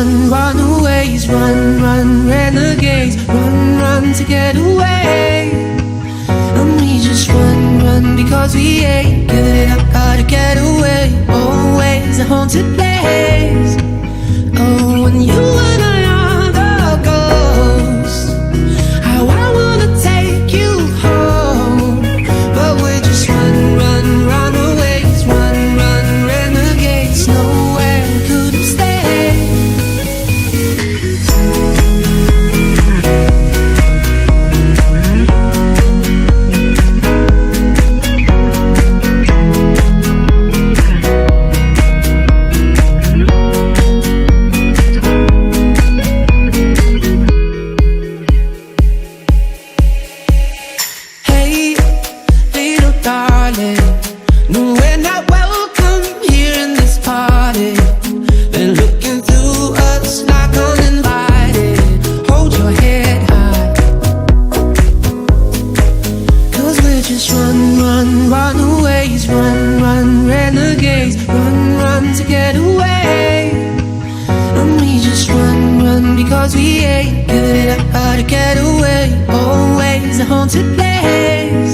runaways, run, renegades, run to get away. And we just run because we ain't giving it up, gotta get away. Always a haunted place. Oh, and you and I are the ghosts. How I wanna take you home, but we're just runaways, run, renegades. Nowhere we could have stayed. Hey, little darling, no, we're not welcome here in this party. They're looking through us like uninvited. Hold your head high, 'cause we're just runaways, run, renegades, run to get away. And we just run because we ain't giving it up, gotta get away. Always a haunted place.